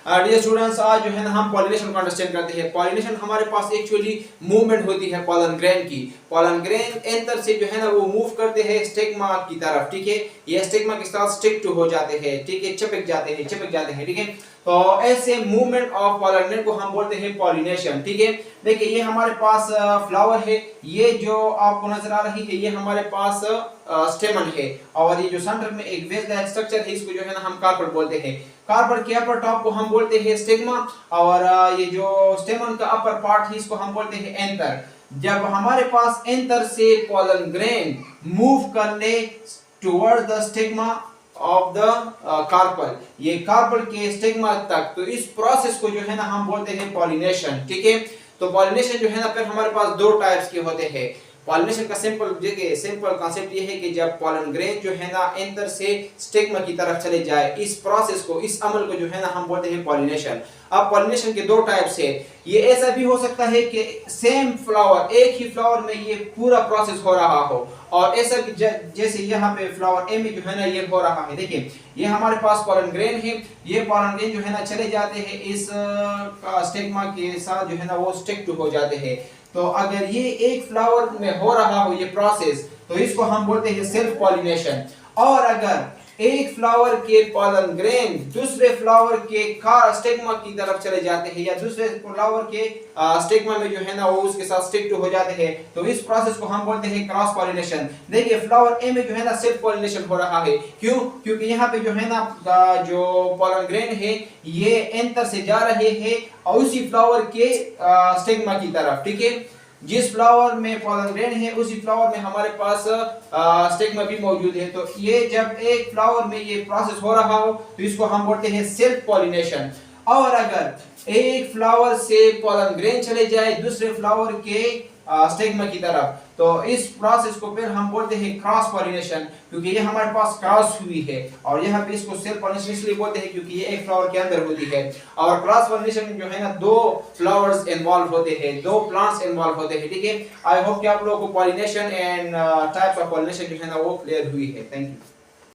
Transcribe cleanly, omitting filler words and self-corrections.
Dear students, आज जो है ना हम पॉलिनेशन को अंडरस्टैंड करते हैं। पॉलिनेशन हमारे पास एक्चुअली मूवमेंट होती है पॉलन ग्रेन की। पॉलन ग्रेन एंथर से जो है ना वो मूव करते हैं स्टिग्मा की तरफ, ठीक है। ये स्टिग्मा के साथ स्टिक टू हो जाते हैं, ठीक है, चिपक जाते हैं, ठीक है। तो ऐसे मूवमेंट ऑफ पॉलन ग्रेन को हम बोलते हैं पॉलिनेशन, ठीक है। देखिए ये हमारे पास फ्लावर है, ये जो आपको नजर आ रही है ये हमारे पास स्टेमन है, और ये जो सेंटर में एक वेज लाइक स्ट्रक्चर है इसको जो है ना हम कार्पेट बोलते हैं। कार्पेट के अपर टॉप को हम बोलते हैं स्टिग्मा, और ये जो स्टेमन का अपर पार्ट है इसको हम बोलते हैं एंथर। जब हमारे पास एंथर से पॉलन ग्रेन मूव कर ले toward the stigma of the carpel, ये कार्पल के स्टिग्मा तक, तो इस प्रोसेस को जो है ना हम बोलते हैं पॉलिनेशन, ठीक है। तो पॉलिनेशन जो है ना फिर हमारे पास दो टाइप्स के होते हैं। पॉलिनेशन का सिंपल कॉन्सेप्ट ये है कि जब पॉलन ग्रेन जो है ना एंथर से स्टिग्मा की तरफ चले जाए, इस प्रोसेस को, इस अमल को जो है ना हम बोलते हैं पॉलिनेशन। अब पॉलिनेशन के दो टाइप्स है। ये ऐसा भी हो सकता है कि सेम फ्लावर, एक ही फ्लावर में ये पूरा प्रोसेस हो रहा हो, और ऐसा भी जैसे यहाँ पे फ्लावर ए में जो है ना ये हो रहा है। देखिए ये हमारे पास पॉलन ग्रेन है, ये पॉलन ग्रेन जो है ना चले जाते हैं इस स्टिग्मा के साथ जो है ना वो स्टिक टू हो जाते हैं। तो अगर ये एक फ्लावर में हो रहा हो ये प्रोसेस, तो इसको हम बोलते हैं सेल्फ पॉलिनेशन। और अगर एक फ्लावर के पॉलन ग्रेन दूसरे फ्लावर के स्टिग्मा की तरफ चले जाते हैं, या दूसरे फ्लावर के स्टिग्मा में जो है ना वो उसके साथ स्टिक टू हो जाते हैं, तो इस प्रोसेस को हम बोलते हैं क्रॉस पॉलिनेशन। देखिए फ्लावर ए में जो है ना सेल्फ पॉलिनेशन हो रहा है, क्यों? क्योंकि यहाँ पे जो है ना जो पॉलन ग्रेन है ये एंथर से जा रहे हैं और उसी फ्लावर के स्टिग्मा की तरफ, ठीक है। जिस फ्लावर में पॉलन ग्रेन है उसी फ्लावर में हमारे पास स्टिग्मा भी मौजूद है। तो ये जब एक फ्लावर में ये प्रोसेस हो रहा हो तो इसको हम बोलते हैं सेल्फ पॉलिनेशन। और अगर एक फ्लावर से पॉलन ग्रेन चले जाए दूसरे फ्लावर के स्टिग्मा की तरफ, तो इस प्रोसेस को फिर हम बोलते हैं क्रॉस पॉलिनेशन, क्योंकि ये हमारे पास क्रॉस हुई है। और यहाँ पे इसको सेल्फ पॉलिनेशन इसलिए बोलते हैं क्योंकि ये एक फ्लावर के अंदर होती है। और क्रॉस पॉलिनेशन में जो है ना दो फ्लावर्स इन्वॉल्व होते हैं, दो प्लांट्स इन्वॉल्व होते हैं, ठीक है। आई होप कि आप लोगों को pollination and types of pollination जो है ना वो क्लियर हुई है। Thank you.